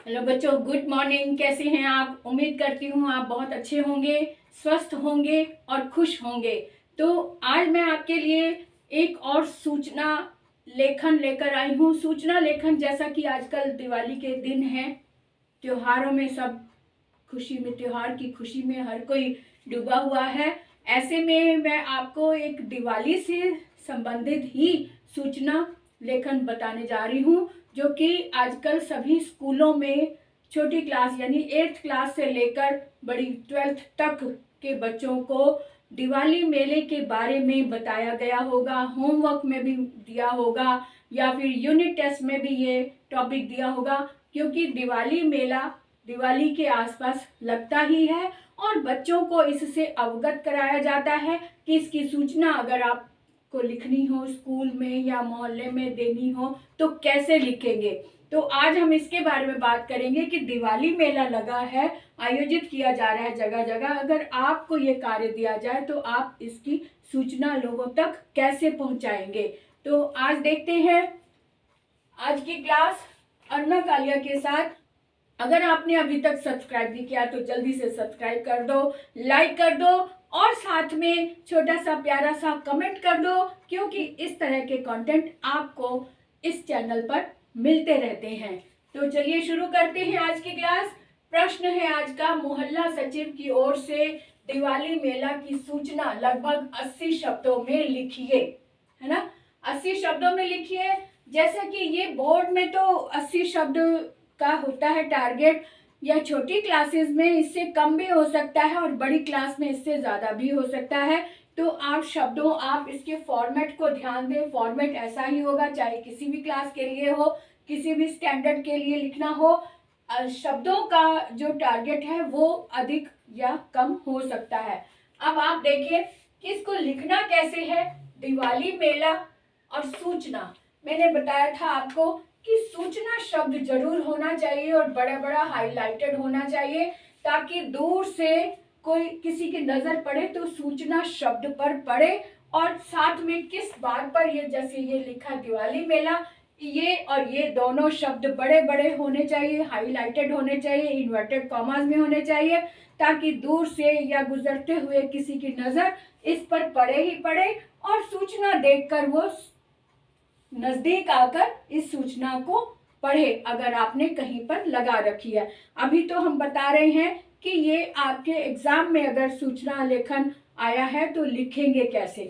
Hello बच्चों, good morning. कैसे हैं आप? उम्मीद करती हूँ आप बहुत अच्छे होंगे, स्वस्थ होंगे और खुश होंगे। तो आज मैं आपके लिए एक और सूचना लेखन लेकर आई हूँ। सूचना लेखन, जैसा कि आजकल दिवाली के दिन हैं, त्योहारों में सब खुशी में, त्योहार की खुशी में हर कोई डूबा हुआ है। ऐसे में मैं आपको एक दिवाली से संबंधित ही सूचना लेखन बताने जा रही हूँ, जो कि आजकल सभी स्कूलों में छोटी क्लास यानी 8th क्लास से लेकर बड़ी 12th तक के बच्चों को दिवाली मेले के बारे में बताया गया होगा, होमवर्क में भी दिया होगा या फिर यूनिट टेस्ट में भी ये टॉपिक दिया होगा। क्योंकि दिवाली मेला दिवाली के आसपास लगता ही है और बच्चों को इससे अवगत कराया जाता है कि इसकी सूचना अगर आपको लिखनी हो स्कूल में या मोहल्ले में देनी हो तो कैसे लिखेंगे। तो आज हम इसके बारे में बात करेंगे कि दिवाली मेला लगा है, आयोजित किया जा रहा है जगह जगह। अगर आपको ये कार्य दिया जाए तो आप इसकी सूचना लोगों तक कैसे पहुंचाएंगे। तो आज देखते हैं आज की क्लास अर्ना कालिया के साथ। अगर आपने अभी तक सब्सक्राइब नहीं किया तो जल्दी से सब्सक्राइब कर दो, लाइक कर दो और साथ में छोटा सा प्यारा सा कमेंट कर दो, क्योंकि इस तरह के कंटेंट आपको इस चैनल पर मिलते रहते हैं। तो चलिए शुरू करते हैं आज की क्लास। प्रश्न है आज का, मोहल्ला सचिव की ओर से दिवाली मेला की सूचना लगभग 80 शब्दों में लिखिए, है ना। 80 शब्दों में लिखिए। जैसा कि ये बोर्ड में तो 80 शब्द का होता है टारगेट, या छोटी क्लासेस में इससे कम भी हो सकता है और बड़ी क्लास में इससे ज़्यादा भी हो सकता है। तो आप इसके फॉर्मेट को ध्यान दें। फॉर्मेट ऐसा ही होगा, चाहे किसी भी क्लास के लिए हो, किसी भी स्टैंडर्ड के लिए लिखना हो। शब्दों का जो टारगेट है वो अधिक या कम हो सकता है। अब आप देखिए कि इसको लिखना कैसे है। दिवाली मेला और सूचना, मैंने बताया था आपको कि सूचना शब्द जरूर होना चाहिए और बड़ा बड़ा हाईलाइटेड होना चाहिए, ताकि दूर से कोई किसी की नजर पड़े तो सूचना शब्द पर पड़े। और साथ में किस बात पर, ये जैसे ये लिखा दिवाली मेला, ये और ये दोनों शब्द बड़े बड़े होने चाहिए, हाईलाइटेड होने चाहिए, इन्वर्टेड कॉमास में होने चाहिए, ताकि दूर से या गुजरते हुए किसी की नजर इस पर पड़े ही पड़े और सूचना देखकर वो नजदीक आकर इस सूचना को पढ़े, अगर आपने कहीं पर लगा रखी है। अभी तो हम बता रहे हैं कि ये आपके एग्जाम में अगर सूचना लेखन आया है तो लिखेंगे कैसे।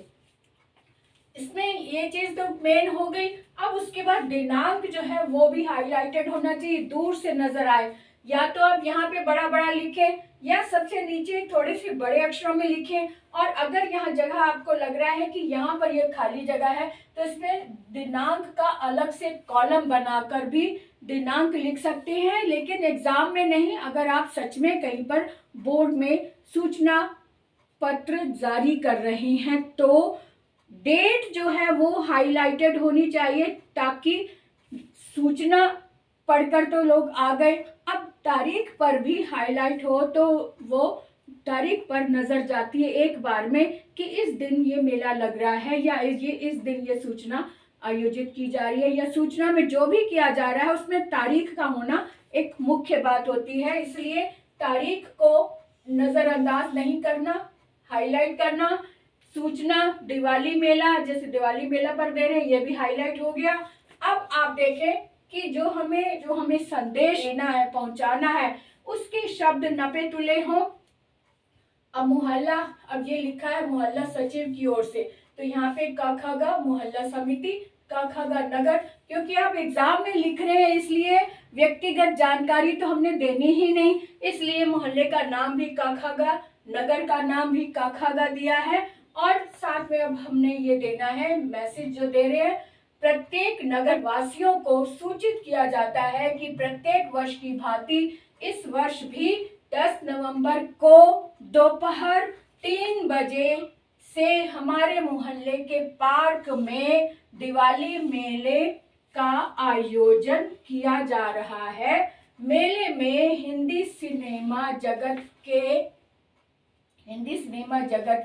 इसमें ये चीज तो मेन हो गई। अब उसके बाद दिनांक जो है वो भी हाईलाइटेड होना चाहिए, दूर से नजर आए। या तो आप यहाँ पे बड़ा बड़ा लिखें या सबसे नीचे थोड़े से बड़े अक्षरों में लिखें। और अगर यहाँ जगह आपको लग रहा है कि यहाँ पर ये खाली जगह है तो इसमें दिनांक का अलग से कॉलम बनाकर भी दिनांक लिख सकते हैं, लेकिन एग्जाम में नहीं। अगर आप सच में कहीं पर बोर्ड में सूचना पत्र जारी कर रहे हैं तो डेट जो है वो हाईलाइटेड होनी चाहिए, ताकि सूचना पढ़कर तो लोग आ गए, अब तारीख पर भी हाईलाइट हो तो वो तारीख पर नजर जाती है एक बार में कि इस दिन ये मेला लग रहा है या इस दिन ये सूचना आयोजित की जा रही है। या सूचना में जो भी किया जा रहा है उसमें तारीख का होना एक मुख्य बात होती है, इसलिए तारीख को नजरअंदाज नहीं करना, हाईलाइट करना। सूचना दिवाली मेला, जैसे दिवाली मेला पर दे रहे हैं, ये भी हाईलाइट हो गया। अब आप देखें कि जो हमें संदेश देना है, पहुंचाना है, उसके शब्द नपे तुले हों। अब मोहल्ला, अब ये लिखा है मोहल्ला सचिव की ओर से, तो यहाँ पे क ख ग मोहल्ला समिति, क ख ग नगर, क्योंकि आप एग्जाम में लिख रहे हैं इसलिए व्यक्तिगत जानकारी तो हमने देनी ही नहीं, इसलिए मोहल्ले का नाम भी क ख ग, नगर का नाम भी क ख ग दिया है। और साथ में अब हमने ये देना है मैसेज जो दे रहे हैं, प्रत्येक नगर वासियों को सूचित किया जाता है कि प्रत्येक वर्ष की भांति इस वर्ष भी 10 नवंबर को दोपहर 3 बजे से हमारे मोहल्ले के पार्क में दिवाली मेले का आयोजन किया जा रहा है। मेले में हिंदी सिनेमा जगत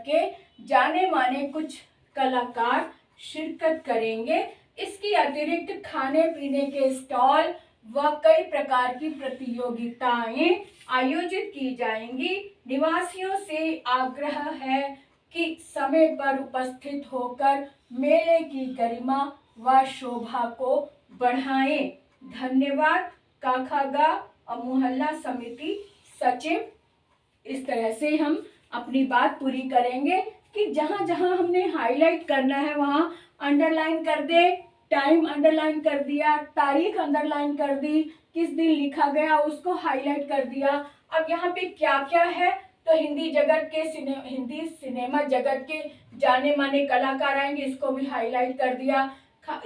के जाने माने कुछ कलाकार शिरकत करेंगे। इसके अतिरिक्त खाने पीने के स्टॉल, व कई प्रकार की प्रतियोगिताएं आयोजित की जाएंगी। निवासियों से आग्रह है कि समय पर उपस्थित होकर मेले की गरिमा व शोभा को बढ़ाएं। धन्यवाद। काखागा मोहल्ला समिति सचिव। इस तरह से हम अपनी बात पूरी करेंगे कि जहाँ जहाँ हमने हाईलाइट करना है वहाँ अंडरलाइन कर दे, टाइम अंडरलाइन कर दिया, तारीख अंडरलाइन कर दी, किस दिन लिखा गया उसको हाईलाइट कर दिया। अब यहाँ पे क्या क्या है, तो हिंदी जगत के हिंदी सिनेमा जगत के जाने माने कलाकार आएंगे, इसको भी हाईलाइट कर दिया।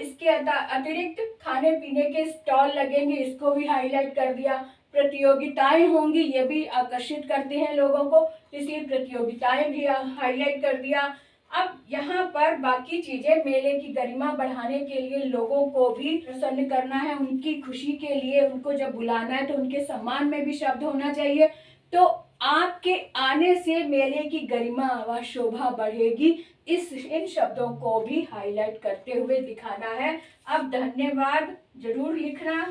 इसके अतिरिक्त खाने पीने के स्टॉल लगेंगे, इसको भी हाईलाइट कर दिया। प्रतियोगिताएं होंगी, ये भी आकर्षित करते हैं लोगों को, इसलिए प्रतियोगिताएं भी हाईलाइट कर दिया। अब यहाँ पर बाकी चीजें मेले की गरिमा बढ़ाने के लिए लोगों को भी प्रसन्न करना है, उनकी खुशी के लिए उनको जब बुलाना है तो उनके सम्मान में भी शब्द होना चाहिए। तो आपके आने से मेले की गरिमा व शोभा बढ़ेगी, इन शब्दों को भी हाईलाइट करते हुए दिखाना है। अब धन्यवाद जरूर लिखना।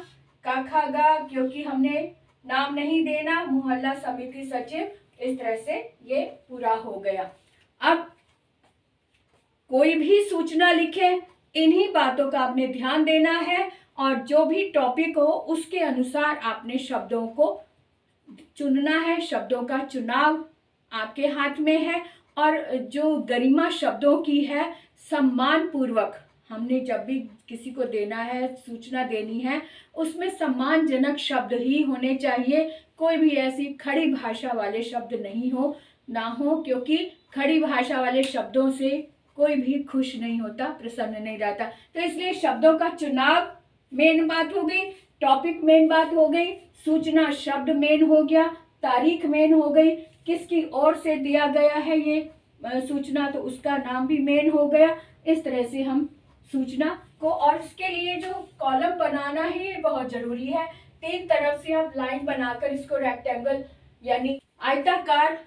काखागा क्योंकि हमने नाम नहीं देना, मोहल्ला समिति सचिव। इस तरह से ये पूरा हो गया। अब कोई भी सूचना लिखे, इन्हीं बातों का आपने ध्यान देना है और जो भी टॉपिक हो उसके अनुसार आपने शब्दों को चुनना है। शब्दों का चुनाव आपके हाथ में है और जो गरिमा शब्दों की है, सम्मान पूर्वक हमने जब भी किसी को देना है, सूचना देनी है, उसमें सम्मानजनक शब्द ही होने चाहिए। कोई भी ऐसी खड़ी भाषा वाले शब्द नहीं हो ना हो, क्योंकि खड़ी भाषा वाले शब्दों से कोई भी खुश नहीं होता, प्रसन्न नहीं रहता। तो इसलिए शब्दों का चुनाव मेन बात हो गई, टॉपिक मेन बात हो गई, सूचना शब्द मेन हो गया, तारीख मेन हो गई, किसकी ओर से दिया गया है ये सूचना तो उसका नाम भी मेन हो गया। इस तरह से हम सूचना को, और इसके लिए जो कॉलम बनाना है ये बहुत जरूरी है। 3 तरफ से आप लाइन बनाकर इसको रेक्टेंगल यानी आयताकार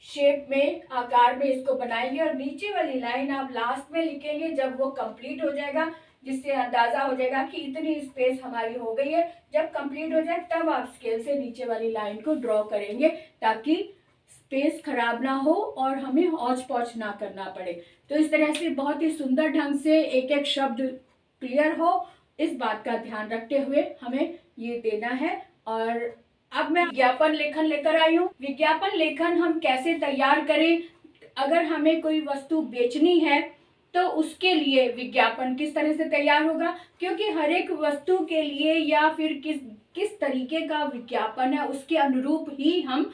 शेप में, आकार में इसको बनाएंगे और नीचे वाली लाइन आप लास्ट में लिखेंगे जब वो कंप्लीट हो जाएगा, जिससे अंदाजा हो जाएगा कि इतनी स्पेस हमारी हो गई है। जब कंप्लीट हो जाए तब आप स्केल से नीचे वाली लाइन को ड्रॉ करेंगे ताकि स्पेस खराब ना हो और हमें हौच पौच ना करना पड़े। तो इस तरह से बहुत ही सुंदर ढंग से एक एक शब्द क्लियर हो, इस बात का ध्यान रखते हुए हमें ये देना है। और अब मैं विज्ञापन लेखन लेकर आई हूँ। विज्ञापन लेखन हम कैसे तैयार करें, अगर हमें कोई वस्तु बेचनी है तो उसके लिए विज्ञापन किस तरह से तैयार होगा, क्योंकि हर एक वस्तु के लिए या फिर किस तरीके का विज्ञापन है उसके अनुरूप ही हम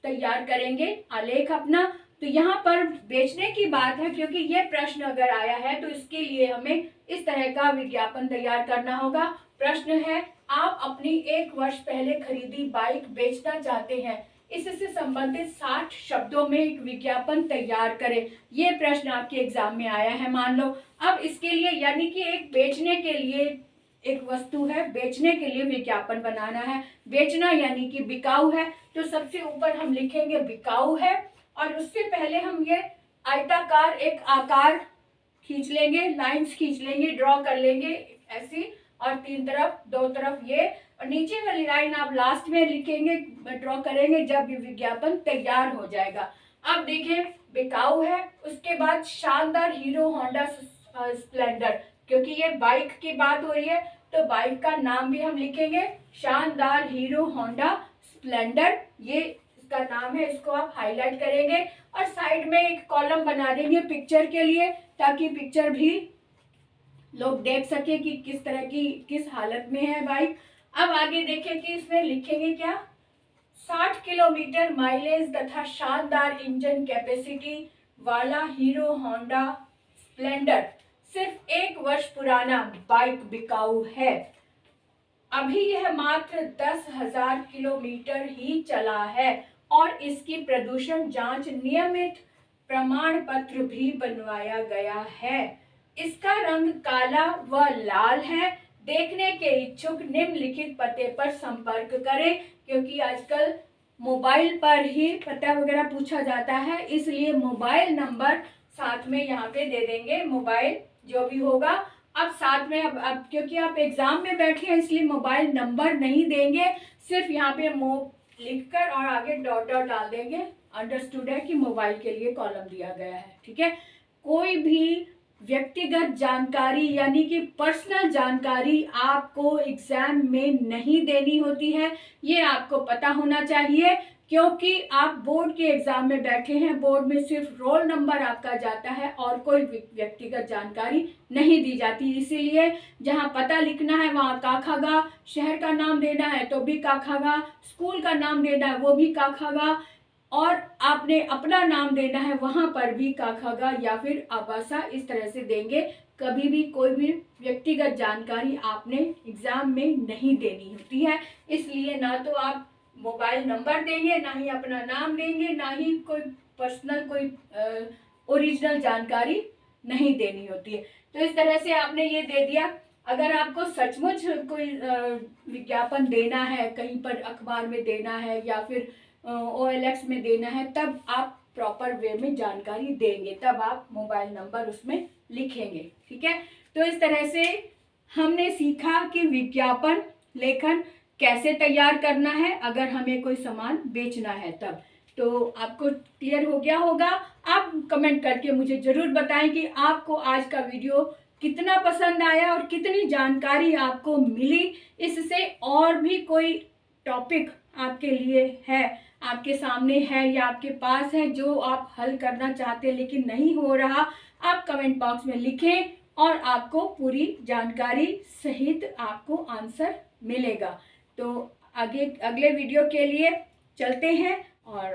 तैयार करेंगे आलेख अपना। तो यहाँ पर बेचने की बात है, क्योंकि ये प्रश्न अगर आया है तो इसके लिए हमें इस तरह का विज्ञापन तैयार करना होगा। प्रश्न है, आप अपनी 1 वर्ष पहले खरीदी बाइक बेचना चाहते हैं, इससे संबंधित 60 शब्दों में एक विज्ञापन तैयार करें। ये प्रश्न आपके एग्जाम में आया है मान लो। अब इसके लिए यानी कि एक बेचने के लिए एक वस्तु है, बेचने के लिए विज्ञापन बनाना है। बेचना यानी कि बिकाऊ है, तो सबसे ऊपर हम लिखेंगे बिकाऊ है और उससे पहले हम ये आयताकार एक आकार खींच लेंगे, लाइंस खींच लेंगे, ड्रॉ कर लेंगे ऐसी, और 3 तरफ 2 तरफ ये, और नीचे वाली लाइन आप लास्ट में लिखेंगे, ड्रॉ करेंगे जब ये विज्ञापन तैयार हो जाएगा। अब देखिए बिकाऊ है, उसके बाद शानदार हीरो होंडा स्प्लेंडर, क्योंकि ये बाइक की बात हो रही है तो बाइक का नाम भी हम लिखेंगे शानदार हीरो होंडा स्प्लेंडर, ये इसका नाम है, इसको आप हाईलाइट करेंगे और साइड में एक कॉलम बना देंगे पिक्चर के लिए, ताकि पिक्चर भी लोग देख सके कि किस तरह की किस हालत में है बाइक। अब आगे देखें कि इसमें लिखेंगे क्या, 60 किलोमीटर माइलेज तथा शानदार इंजन कैपेसिटी वाला हीरो होंडा स्प्लेंडर सिर्फ 1 वर्ष पुराना बाइक बिकाऊ है। अभी यह मात्र 10,000 किलोमीटर ही चला है और इसकी प्रदूषण जांच नियमित प्रमाण पत्र भी बनवाया गया है। इसका रंग काला व लाल है। देखने के इच्छुक निम्नलिखित पते पर संपर्क करें, क्योंकि आजकल मोबाइल पर ही पता वगैरह पूछा जाता है, इसलिए मोबाइल नंबर साथ में यहाँ पे दे देंगे, मोबाइल जो भी होगा अब साथ में अब क्योंकि आप एग्ज़ाम में बैठे हैं इसलिए मोबाइल नंबर नहीं देंगे, सिर्फ यहाँ पे लिखकर और आगे डॉट डॉट डाल देंगे। अंडरस्टूड है कि मोबाइल के लिए कॉलम दिया गया है, ठीक है। कोई भी व्यक्तिगत जानकारी यानी कि पर्सनल जानकारी आपको एग्जाम में नहीं देनी होती है, ये आपको पता होना चाहिए, क्योंकि आप बोर्ड के एग्जाम में बैठे हैं। बोर्ड में सिर्फ रोल नंबर आपका जाता है और कोई व्यक्तिगत जानकारी नहीं दी जाती। इसीलिए जहां पता लिखना है वहां का खागा, शहर का नाम देना है तो भी का खागा, स्कूल का नाम देना है वो भी का खागा, और आपने अपना नाम देना है वहां पर भी का खागा या फिर आबासा, इस तरह से देंगे। कभी भी कोई भी व्यक्तिगत जानकारी आपने एग्जाम में नहीं देनी होती है। इसलिए ना तो आप मोबाइल नंबर देंगे, ना ही अपना नाम देंगे, ना ही कोई पर्सनल कोई ओरिजिनल जानकारी नहीं देनी होती है। तो इस तरह से आपने ये दे दिया। अगर आपको सचमुच कोई विज्ञापन देना है, कहीं पर अखबार में देना है या फिर OLX में देना है, तब आप प्रॉपर वे में जानकारी देंगे, तब आप मोबाइल नंबर उसमें लिखेंगे, ठीक है। तो इस तरह से हमने सीखा कि विज्ञापन लेखन कैसे तैयार करना है अगर हमें कोई सामान बेचना है तब। तो आपको क्लियर हो गया होगा। आप कमेंट करके मुझे ज़रूर बताएं कि आपको आज का वीडियो कितना पसंद आया और कितनी जानकारी आपको मिली इससे। और भी कोई टॉपिक आपके लिए है, आपके सामने है या आपके पास है जो आप हल करना चाहते हैं लेकिन नहीं हो रहा, आप कमेंट बॉक्स में लिखें और आपको पूरी जानकारी सहित आपको आंसर मिलेगा। तो आगे अगले वीडियो के लिए चलते हैं और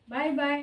बाय बाय।